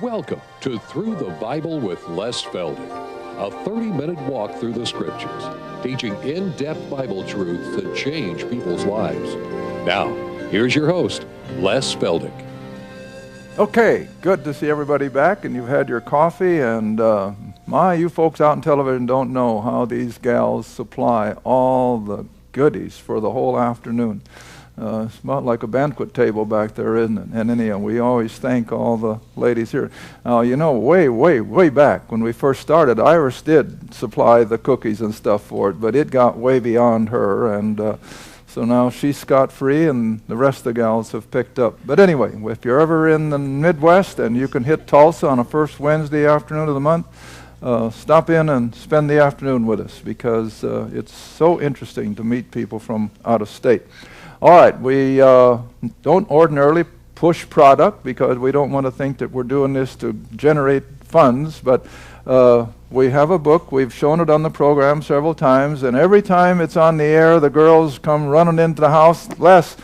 Welcome to Through the Bible with Les Feldick, a 30-minute walk through the Scriptures, teaching in-depth Bible truths that change people's lives. Now, here's your host, Les Feldick. Okay, good to see everybody back, and you've had your coffee, and you folks out on television don't know how these gals supply all the goodies for the whole afternoon. It's about like a banquet table back there, isn't it? And anyhow, we always thank all the ladies here. Now, you know, way back when we first started, Iris did supply the cookies and stuff for it, but it got way beyond her, and so now she's scot-free, and the rest of the gals have picked up. But anyway, if you're ever in the Midwest and you can hit Tulsa on a first Wednesday afternoon of the month, stop in and spend the afternoon with us, because it's so interesting to meet people from out of state. All right, we don't ordinarily push product because we don't want to think that we're doing this to generate funds, but we have a book. We've shown it on the program several times, and every time it's on the air, the girls come running into the house. Les,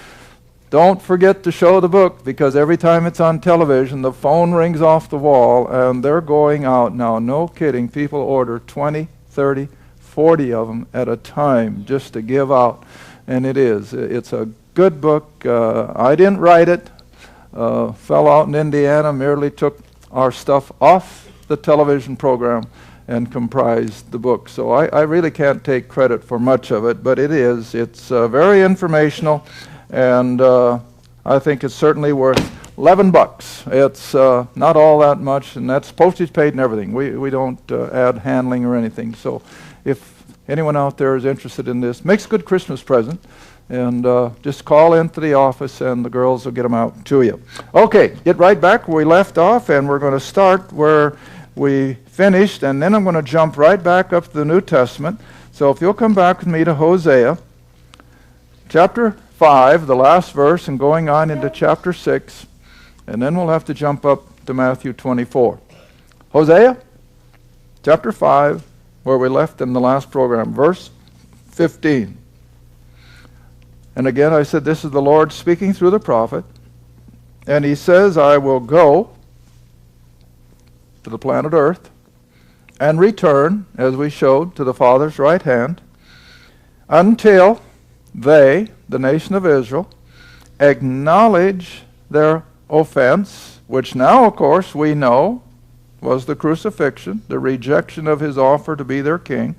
don't forget to show the book, because every time it's on television, the phone rings off the wall, and they're going out now. No kidding. People order 20, 30, 40 of them at a time just to give out. And it's a good book. I didn't write it. Fellow out in Indiana merely took our stuff off the television program and comprised the book. So I really can't take credit for much of it, but it's very informational, and I think it's certainly worth $11. It's not all that much, and that's postage paid and everything. We don't add handling or anything. So if anyone out there is interested in this, makes a good Christmas present, and just call into the office and the girls will get them out to you. Okay, get right back where we left off, and we're going to start where we finished, and then I'm going to jump right back up to the New Testament. So if you'll come back with me to Hosea, chapter 5, the last verse, and going on into chapter 6, and then we'll have to jump up to Matthew 24. Hosea, chapter 5, where we left in the last program, verse 15. And again, I said, this is the Lord speaking through the prophet, and he says, I will go to the planet Earth and return, as we showed, to the Father's right hand, until they, the nation of Israel, acknowledge their offense, which now, of course, we know was the crucifixion, the rejection of his offer to be their king.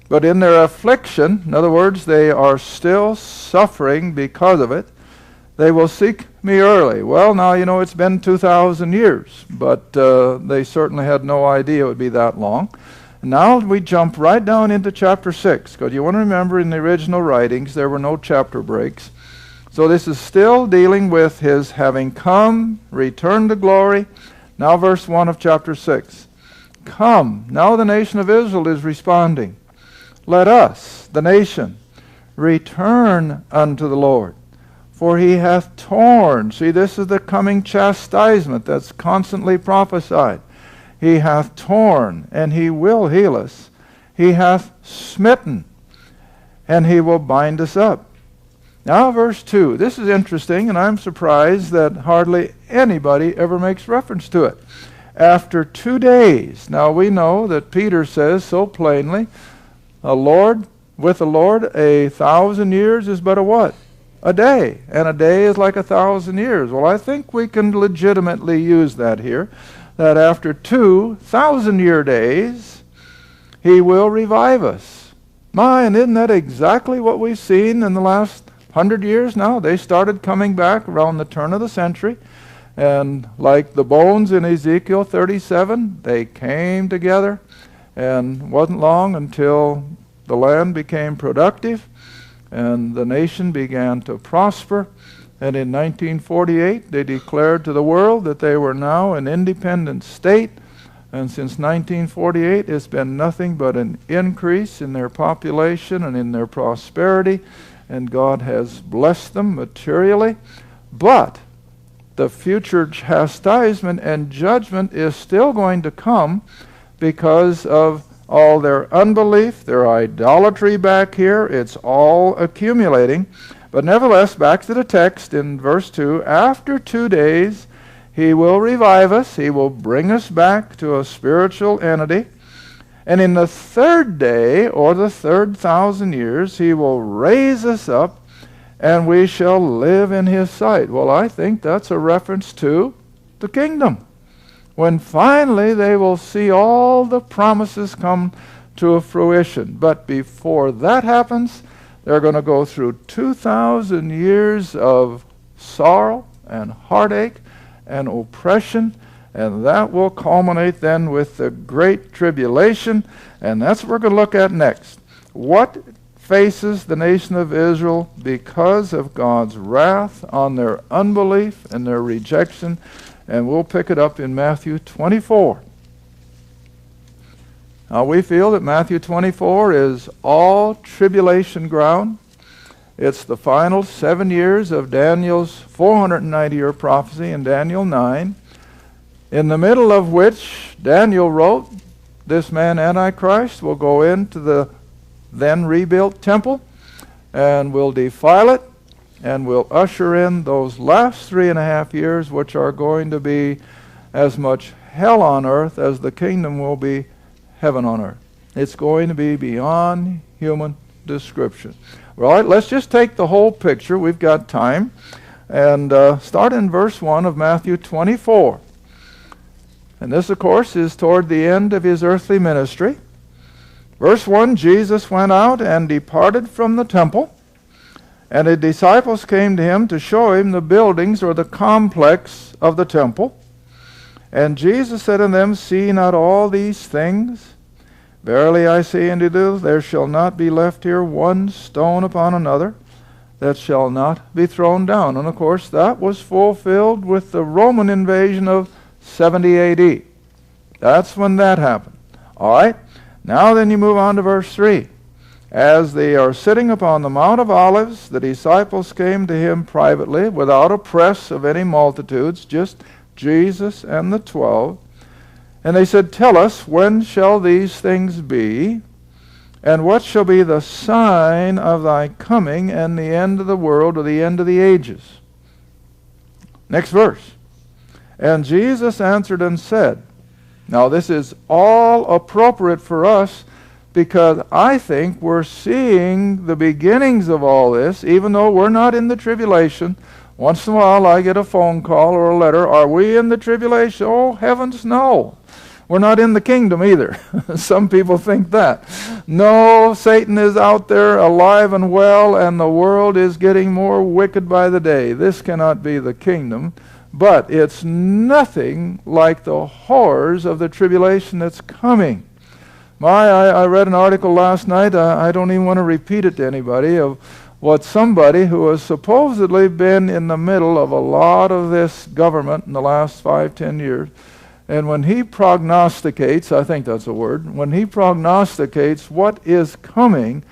But in their affliction, in other words, they are still suffering because of it, they will seek me early. Well, now, you know, it's been 2,000 years, but they certainly had no idea it would be that long. Now we jump right down into chapter 6, because you want to remember in the original writings there were no chapter breaks. So this is still dealing with his having come, returned to glory. Now verse 1 of chapter 6. Come, now the nation of Israel is responding. Let us, the nation, return unto the Lord, for he hath torn. See, this is the coming chastisement that's constantly prophesied. He hath torn, and he will heal us. He hath smitten, and he will bind us up. Now verse 2. This is interesting, and I'm surprised that hardly anybody ever makes reference to it. After 2 days. Now we know that Peter says so plainly, with the Lord 1,000 years is but a what? A day. And a day is like 1,000 years. Well, I think we can legitimately use that here, that after 2,000-year days, he will revive us. And isn't that exactly what we've seen in the last 100 years now? They started coming back around the turn of the century, and like the bones in Ezekiel 37, they came together, and it wasn't long until the land became productive and the nation began to prosper. And in 1948, they declared to the world that they were now an independent state. And since 1948, it's been nothing but an increase in their population and in their prosperity. And God has blessed them materially. But the future chastisement and judgment is still going to come because of all their unbelief, their idolatry back here. It's all accumulating. But nevertheless, back to the text in verse 2, after 2 days, He will revive us. He will bring us back to a spiritual entity. And in the third day, or the third 1,000 years, He will raise us up, and we shall live in His sight. Well, I think that's a reference to the kingdom, when finally they will see all the promises come to a fruition. But before that happens, they're going to go through 2,000 years of sorrow and heartache and oppression, and that will culminate then with the great tribulation, and that's what we're going to look at next. What faces the nation of Israel because of God's wrath on their unbelief and their rejection, and we'll pick it up in Matthew 24. Now, we feel that Matthew 24 is all tribulation ground. It's the final 7 years of Daniel's 490-year prophecy in Daniel 9, in the middle of which Daniel wrote, this man Antichrist will go into the then rebuilt temple and will defile it and will usher in those last 3.5 years, which are going to be as much hell on earth as the kingdom will be heaven on earth. It's going to be beyond human description. All right, let's just take the whole picture. We've got time. And start in verse 1 of Matthew 24. And this, of course, is toward the end of His earthly ministry. Verse 1, Jesus went out and departed from the temple, and His disciples came to Him to show Him the buildings or the complex of the temple. And Jesus said unto them, See not all these things? Verily I say unto you, there shall not be left here one stone upon another that shall not be thrown down. And of course that was fulfilled with the Roman invasion of 70 AD. That's when that happened. All right, now then you move on to verse 3. As they are sitting upon the Mount of Olives, the disciples came to Him privately, without a press of any multitudes, just Jesus and the 12. And they said, Tell us, when shall these things be? And what shall be the sign of thy coming and the end of the world, or the end of the ages? Next verse. And Jesus answered and said, now this is all appropriate for us, because I think we're seeing the beginnings of all this, even though we're not in the tribulation. Once in a while I get a phone call or a letter, are we in the tribulation? Oh, heavens, no. We're not in the kingdom either. Some people think that. No, Satan is out there alive and well, and the world is getting more wicked by the day. This cannot be the kingdom, but it's nothing like the horrors of the tribulation that's coming. I read an article last night, I don't even want to repeat it to anybody, of what somebody who has supposedly been in the middle of a lot of this government in the last 5-10 years, and when he prognosticates, I think that's a word, when he prognosticates what is coming,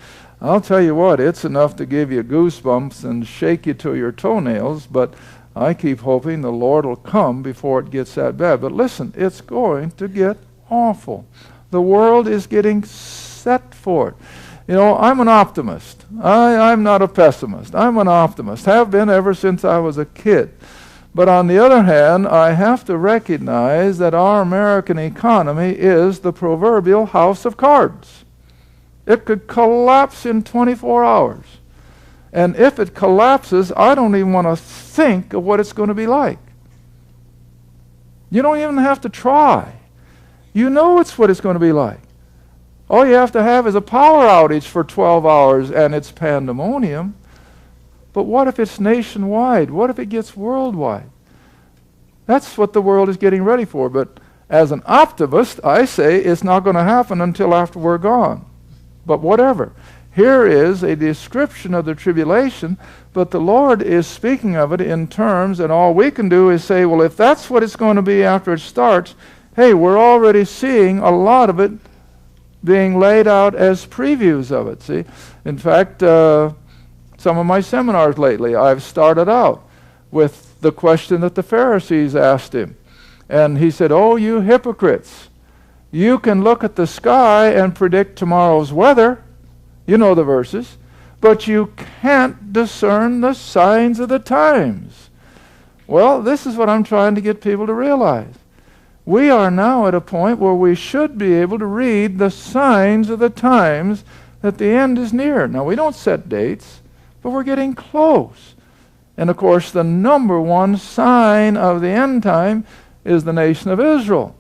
I'll tell you what, it's enough to give you goosebumps and shake you to your toenails, but I keep hoping the Lord will come before it gets that bad. But listen, it's going to get awful. The world is getting set for it. You know, I'm an optimist. I'm not a pessimist. I'm an optimist. Have been ever since I was a kid. But on the other hand, I have to recognize that our American economy is the proverbial house of cards. It could collapse in 24 hours. And if it collapses, I don't even want to think of what it's going to be like. You don't even have to try. You know what it's going to be like. All you have to have is a power outage for 12 hours and it's pandemonium. But what if it's nationwide? What if it gets worldwide? That's what the world is getting ready for. But as an optimist, I say it's not going to happen until after we're gone. But whatever. Here is a description of the tribulation, but the Lord is speaking of it in terms, and all we can do is say, well, if that's what it's going to be after it starts, hey, we're already seeing a lot of it being laid out as previews of it, see? In fact, some of my seminars lately, I've started out with the question that the Pharisees asked him. And he said, oh, you hypocrites, you can look at the sky and predict tomorrow's weather. You know the verses. But you can't discern the signs of the times. Well, this is what I'm trying to get people to realize. We are now at a point where we should be able to read the signs of the times that the end is near. Now, we don't set dates, but we're getting close. And of course, the number one sign of the end time is the nation of Israel.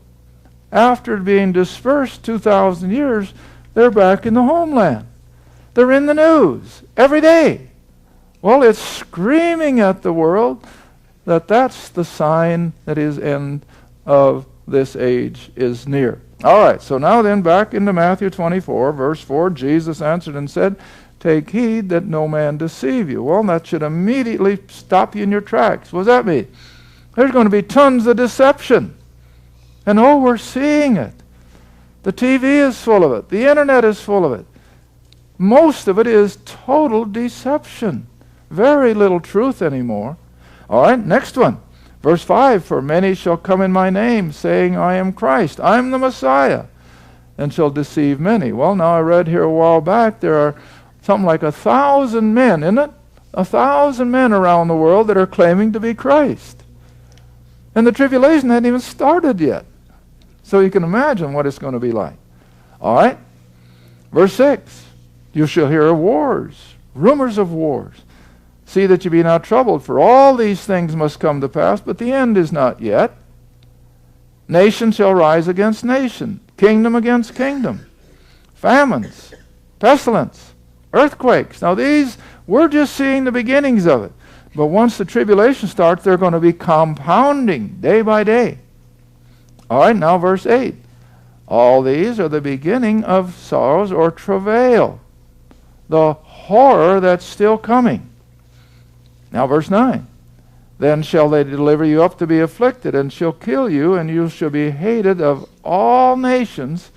After being dispersed 2,000 years, they're back in the homeland. They're in the news every day. Well, it's screaming at the world that that's the sign that his end of this age is near. All right, so now then back into Matthew 24, verse 4, Jesus answered and said, "Take heed that no man deceive you." Well, that should immediately stop you in your tracks. What does that mean? There's going to be tons of deception. And oh, we're seeing it. The TV is full of it. The internet is full of it. Most of it is total deception. Very little truth anymore. All right, next one. Verse 5, "For many shall come in my name, saying, I am Christ, I am the Messiah, and shall deceive many." Well, now I read here a while back, there are something like 1,000 men, isn't it? 1,000 men around the world that are claiming to be Christ. And the tribulation hadn't even started yet. So you can imagine what it's going to be like. All right? Verse 6, "You shall hear of wars, rumors of wars. See that you be not troubled, for all these things must come to pass, but the end is not yet. Nation shall rise against nation, kingdom against kingdom, famines, pestilence, earthquakes." Now these, we're just seeing the beginnings of it. But once the tribulation starts, they're going to be compounding day by day. All right, now verse 8. "All these are the beginning of sorrows," or travail, the horror that's still coming. Now verse 9. "Then shall they deliver you up to be afflicted, and shall kill you, and you shall be hated of all nations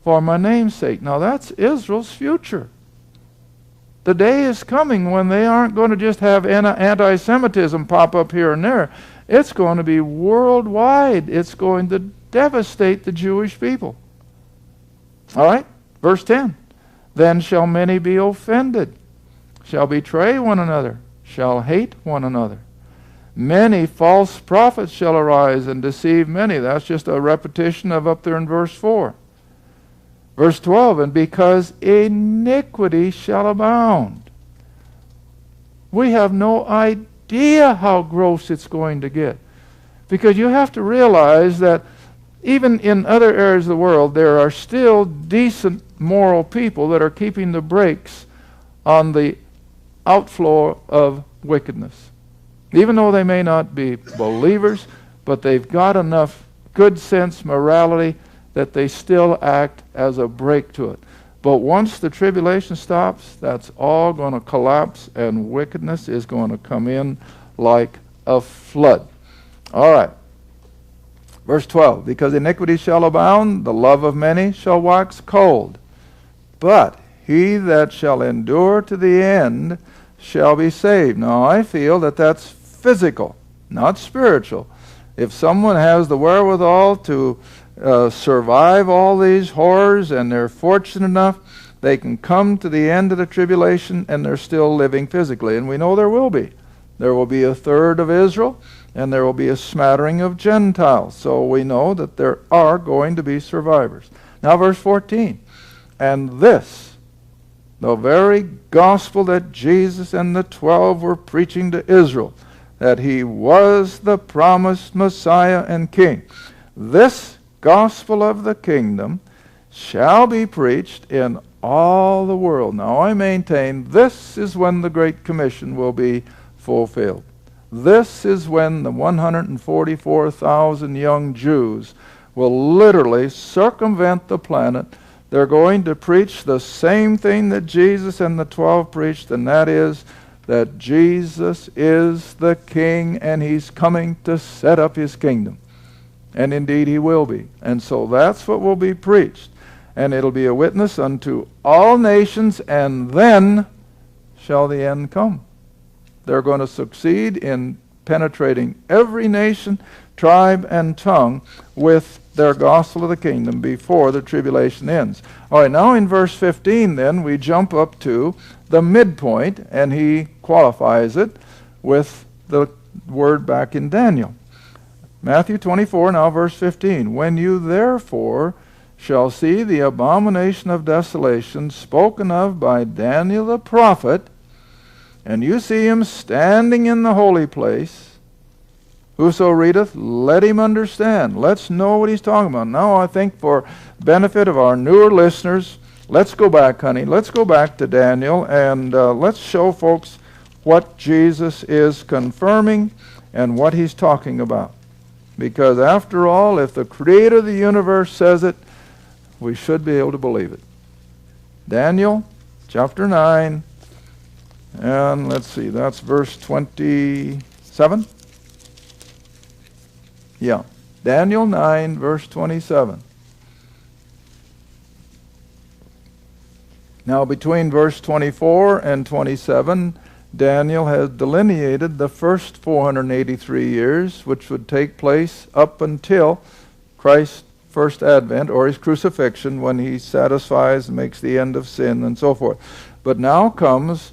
for my name's sake." Now that's Israel's future. The day is coming when they aren't going to just have anti-Semitism pop up here and there. It's going to be worldwide. It's going to devastate the Jewish people. All right, verse 10. "Then shall many be offended, shall betray one another, shall hate one another. Many false prophets shall arise and deceive many." That's just a repetition of up there in verse 4. Verse 12, "And because iniquity shall abound." We have no idea how gross it's going to get. Because you have to realize that even in other areas of the world, there are still decent moral people that are keeping the brakes on the outflow of wickedness. Even though they may not be believers, but they've got enough good sense, morality, that they still act as a brake to it. But once the tribulation stops, that's all going to collapse, and wickedness is going to come in like a flood. All right. Verse 12, "Because iniquity shall abound, the love of many shall wax cold. But he that shall endure to the end shall be saved." Now I feel that that's physical, not spiritual. If someone has the wherewithal to survive all these horrors, and they're fortunate enough, they can come to the end of the tribulation and they're still living physically. And we know there will be. There will be a third of Israel, and there will be a smattering of Gentiles. So we know that there are going to be survivors. Now verse 14. "And this, the very gospel that Jesus and the 12 were preaching to Israel, that he was the promised Messiah and King. This gospel of the kingdom shall be preached in all the world." Now I maintain this is when the Great Commission will be fulfilled. This is when the 144,000 young Jews will literally circumvent the planet. They're going to preach the same thing that Jesus and the 12 preached, and that is that Jesus is the King, and he's coming to set up his kingdom. And indeed he will be. And so that's what will be preached. And it'll be a witness unto all nations, and then shall the end come. They're going to succeed in penetrating every nation, tribe, and tongue with their gospel of the kingdom before the tribulation ends. All right, now in verse 15 then we jump up to the midpoint, and he qualifies it with the word back in Daniel. Matthew 24, now verse 15. When you therefore shall see the abomination of desolation spoken of by Daniel the prophet, and you see him standing in the holy place, whoso readeth, let him understand. Let's know what he's talking about. Now I think for benefit of our newer listeners, let's go back, honey. Let's go back to Daniel, and let's show folks what Jesus is confirming and what he's talking about. Because after all, if the creator of the universe says it, we should be able to believe it. Daniel chapter 9, and let's see, that's verse 27. Yeah, Daniel 9, verse 27. Now between verse 24 and 27, Daniel has delineated the first 483 years, which would take place up until Christ's first advent, or his crucifixion, when he satisfies and makes the end of sin and so forth. But now comes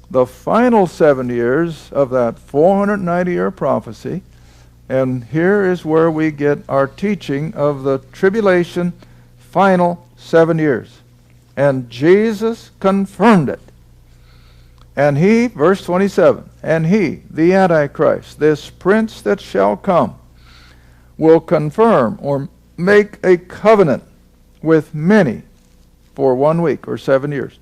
the final 7 years of that 490-year prophecy, and here is where we get our teaching of the tribulation final 7 years. And Jesus confirmed it. And he, verse 27, and he, the Antichrist, this prince that shall come, will confirm or make a covenant with many for 1 week or 7 years.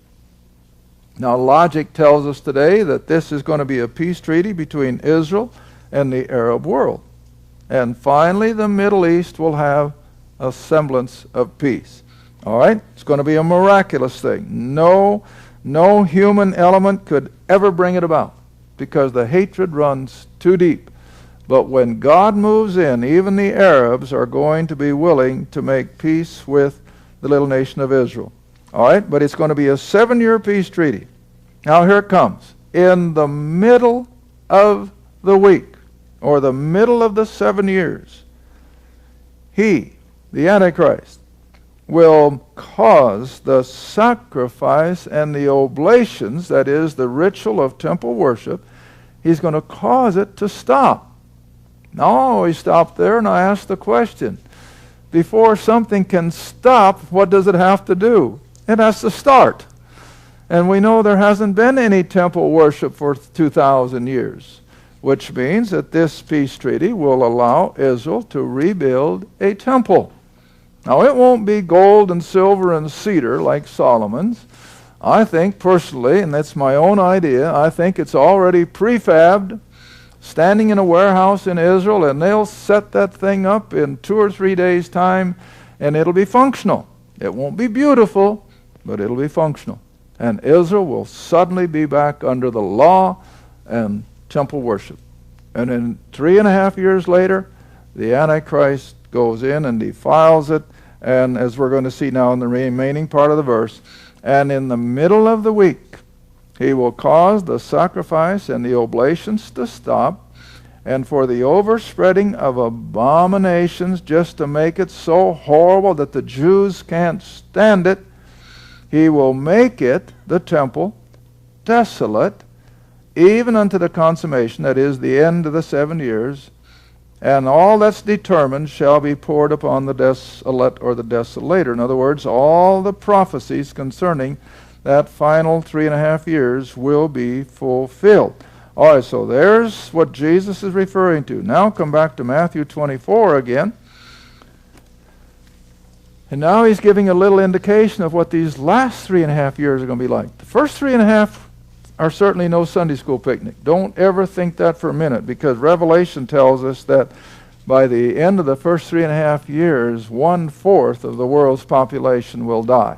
Now logic tells us today that this is going to be a peace treaty between Israel and the Arab world. And finally the Middle East will have a semblance of peace. All right? It's going to be a miraculous thing. No human element could ever bring it about, because the hatred runs too deep. But when God moves in, even the Arabs are going to be willing to make peace with the little nation of Israel. All right? But it's going to be a 7-year peace treaty. Now here it comes. In the middle of the week, or the middle of the 7 years, he, the Antichrist, will cause the sacrifice and the oblations, that is, the ritual of temple worship, he's going to cause it to stop. Now I always stop there and I ask the question, before something can stop, what does it have to do? It has to start. And we know there hasn't been any temple worship for 2,000 years, which means that this peace treaty will allow Israel to rebuild a temple. Now, it won't be gold and silver and cedar like Solomon's. I think personally, and that's my own idea, I think it's already prefabbed, standing in a warehouse in Israel, and they'll set that thing up in 2 or 3 days' time, and it'll be functional. It won't be beautiful, but it'll be functional. And Israel will suddenly be back under the law and temple worship. And then 3.5 years later, the Antichrist goes in and defiles it. And as we're going to see now in the remaining part of the verse, and in the middle of the week, he will cause the sacrifice and the oblations to stop, and for the overspreading of abominations, just to make it so horrible that the Jews can't stand it, he will make it, the temple, desolate, even unto the consummation, that is, the end of the 7 years, and all that's determined shall be poured upon the desolate or the desolator. In other words, all the prophecies concerning that final 3.5 years will be fulfilled. All right, so there's what Jesus is referring to. Now come back to Matthew 24 again. And now he's giving a little indication of what these last 3.5 years are going to be like. The first 3.5 are certainly no Sunday school picnic. Don't ever think that for a minute, because Revelation tells us that by the end of the first 3.5 years, 1/4 of the world's population will die.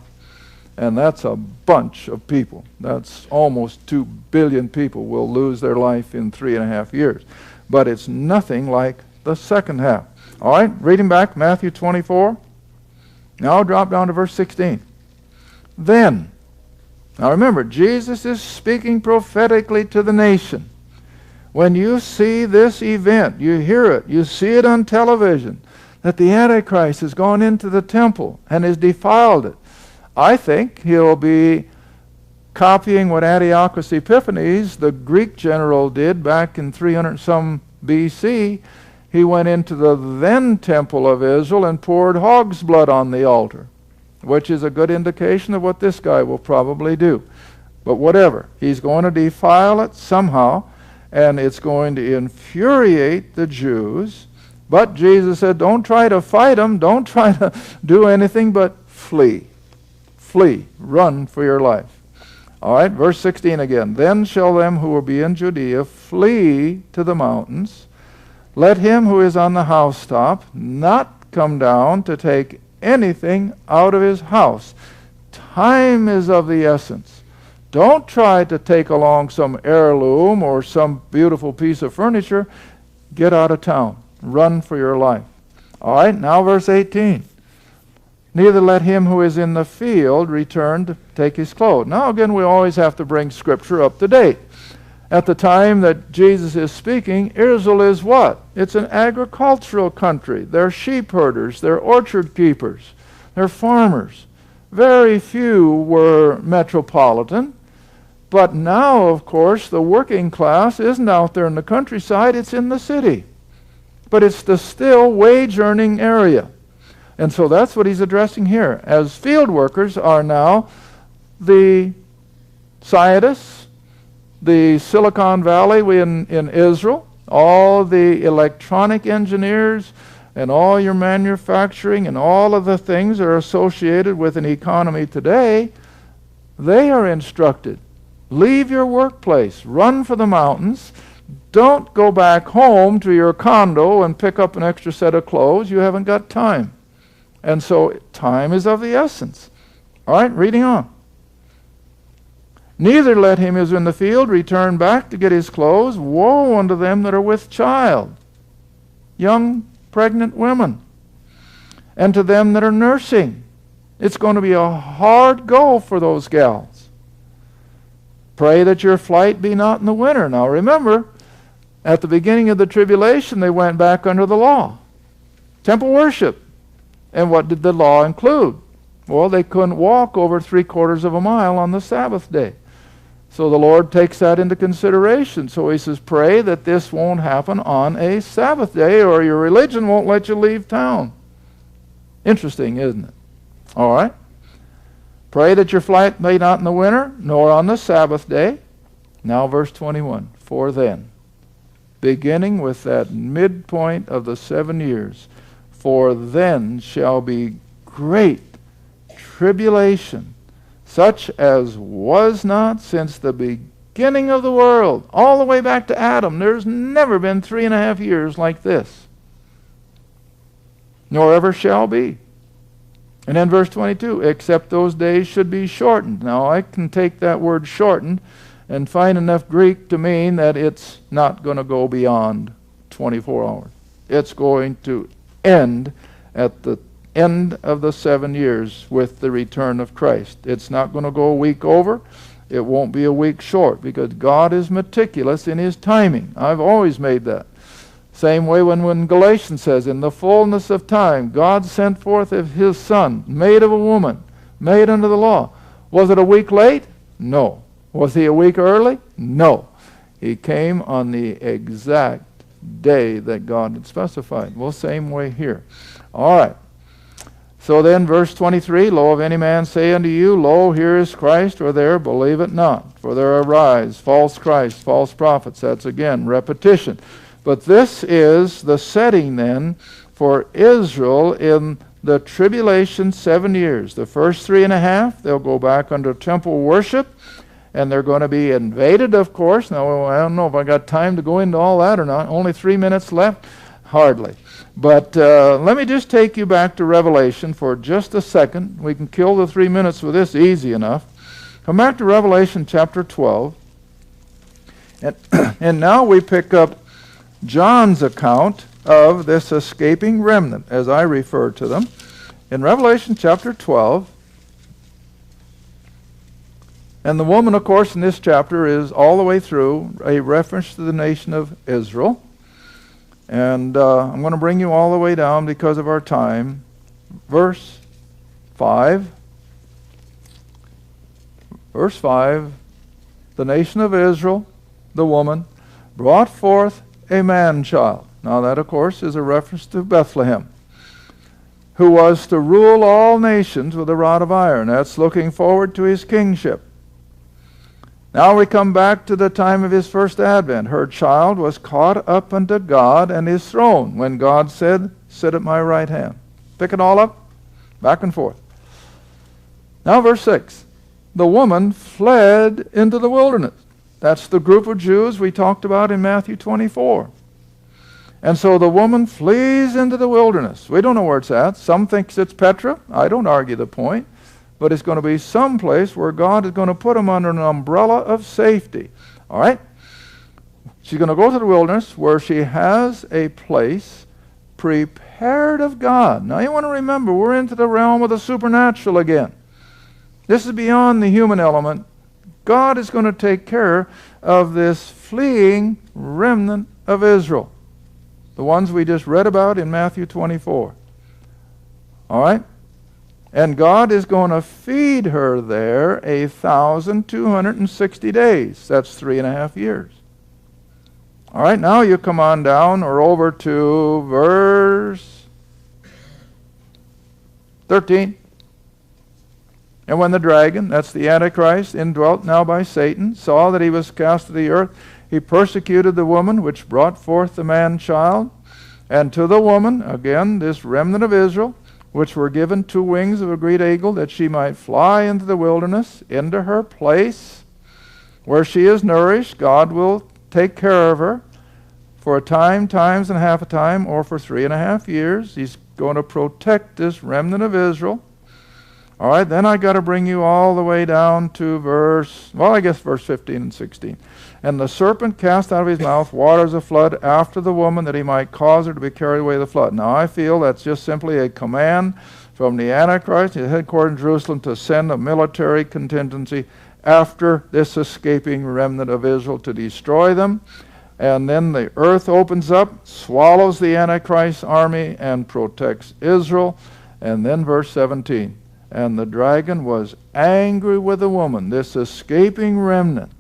And that's a bunch of people. That's almost 2 billion people will lose their life in 3.5 years. But it's nothing like the second half. All right, reading back Matthew 24. Now drop down to verse 16. Then, now remember, Jesus is speaking prophetically to the nation. When you see this event, you hear it, you see it on television, that the Antichrist has gone into the temple and has defiled it, I think he'll be copying what Antiochus Epiphanes, the Greek general, did back in 300 some B.C., he went into the then temple of Israel and poured hog's blood on the altar, which is a good indication of what this guy will probably do. But whatever, he's going to defile it somehow, and it's going to infuriate the Jews. But Jesus said, don't try to fight them, don't try to do anything but flee. Flee, run for your life. All right, verse 16 again. Then shall them who will be in Judea flee to the mountains. Let him who is on the housetop not come down to take anything out of his house. Time is of the essence. Don't try to take along some heirloom or some beautiful piece of furniture. Get out of town. Run for your life. All right, now verse 18. Neither let him who is in the field return to take his clothes. Now again, we always have to bring Scripture up to date. At the time that Jesus is speaking, Israel is what? It's an agricultural country. They're sheep herders. They're orchard keepers. They're farmers. Very few were metropolitan. But now, of course, the working class isn't out there in the countryside. It's in the city. But it's the still wage-earning area. And so that's what he's addressing here. As field workers are now the scientists, the Silicon Valley in Israel, all the electronic engineers, and all your manufacturing, and all of the things that are associated with an economy today, they are instructed. Leave your workplace. Run for the mountains. Don't go back home to your condo and pick up an extra set of clothes. You haven't got time. And so time is of the essence. All right, reading on. Neither let him who is in the field return back to get his clothes. Woe unto them that are with child, young pregnant women, and to them that are nursing. It's going to be a hard go for those gals. Pray that your flight be not in the winter. Now remember, at the beginning of the tribulation, they went back under the law. Temple worship. And what did the law include? Well, they couldn't walk over 3/4 of a mile on the Sabbath day. So the Lord takes that into consideration. So he says, pray that this won't happen on a Sabbath day, or your religion won't let you leave town. Interesting, isn't it? All right. Pray that your flight may not in the winter, nor on the Sabbath day. Now verse 21. For then, beginning with that midpoint of the 7 years, for then shall be great tribulation, such as was not since the beginning of the world, all the way back to Adam. There's never been 3.5 years like this, nor ever shall be. And then verse 22, except those days should be shortened. Now I can take that word shortened and find enough Greek to mean that it's not going to go beyond 24 hours. It's going to end at the end of the 7 years with the return of Christ. It's not going to go a week over. It won't be a week short, because God is meticulous in his timing. I've always made that. Same way when Galatians says, in the fullness of time, God sent forth of his Son, made of a woman, made under the law. Was it a week late? No. Was he a week early? No. He came on the exact day that God had specified. Well, same way here. All right. So then, verse 23, Lo, if any man say unto you, Lo, here is Christ, or there, believe it not. For there arise false Christs, false prophets. That's again repetition. But this is the setting then for Israel in the tribulation 7 years. The first 3.5, they'll go back under temple worship, and they're going to be invaded, of course. Now, I don't know if I got time to go into all that or not. Only 3 minutes left? Hardly. But let me just take you back to Revelation for just a second. We can kill the 3 minutes with this easy enough. Come back to Revelation chapter 12. And now we pick up John's account of this escaping remnant, as I refer to them. In Revelation chapter 12, and the woman, of course, in this chapter is all the way through a reference to the nation of Israel. And I'm going to bring you all the way down because of our time. Verse 5. Verse 5. The nation of Israel, the woman, brought forth a man-child. Now that, of course, is a reference to Bethlehem, who was to rule all nations with a rod of iron. That's looking forward to his kingship. Now we come back to the time of his first advent. Her child was caught up unto God and his throne when God said, sit at my right hand. Pick it all up, back and forth. Now verse 6. The woman fled into the wilderness. That's the group of Jews we talked about in Matthew 24. And so the woman flees into the wilderness. We don't know where it's at. Some think it's Petra. I don't argue the point. But it's going to be some place where God is going to put them under an umbrella of safety. All right? She's going to go to the wilderness where she has a place prepared of God. Now you want to remember, we're into the realm of the supernatural again. This is beyond the human element. God is going to take care of this fleeing remnant of Israel. The ones we just read about in Matthew 24. All right? And God is going to feed her there 1,260 days. That's 3.5 years. All right, now you come on down or over to verse 13. And when the dragon, that's the Antichrist, indwelt now by Satan, saw that he was cast to the earth, he persecuted the woman which brought forth the man-child. And to the woman, again, this remnant of Israel, which were given 2 wings of a great eagle, that she might fly into the wilderness, into her place, where she is nourished. God will take care of her for a time, times and half a time, or for 3.5 years. He's going to protect this remnant of Israel. All right, then I got to bring you all the way down to verse 15 and 16. And the serpent cast out of his mouth waters of flood after the woman, that he might cause her to be carried away the flood. Now I feel that's just simply a command from the Antichrist, his headquarters in Jerusalem, to send a military contingency after this escaping remnant of Israel to destroy them. And then the earth opens up, swallows the Antichrist's army, and protects Israel. And then verse 17. And the dragon was angry with the woman, this escaping remnant.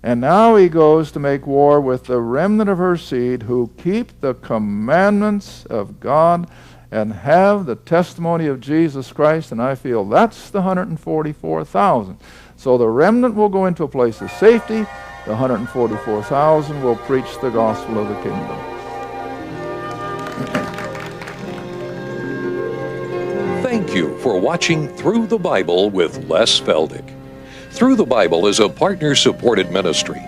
And now he goes to make war with the remnant of her seed, who keep the commandments of God and have the testimony of Jesus Christ. And I feel that's the 144,000. So the remnant will go into a place of safety. The 144,000 will preach the gospel of the kingdom. Thank you for watching Through the Bible with Les Feldick. Through the Bible is a partner-supported ministry.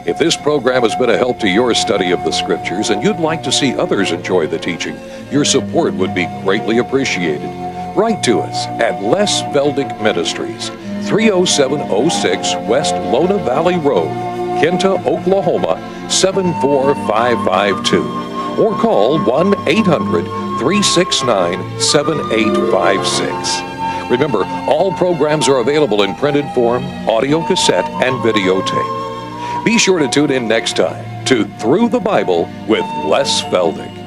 If this program has been a help to your study of the Scriptures and you'd like to see others enjoy the teaching, your support would be greatly appreciated. Write to us at Les Feldick Ministries, 30706 West Lona Valley Road, Kinta, Oklahoma, 74552. Or call 1-800-369-7856. Remember, all programs are available in printed form, audio cassette, and videotape. Be sure to tune in next time to Through the Bible with Les Feldick.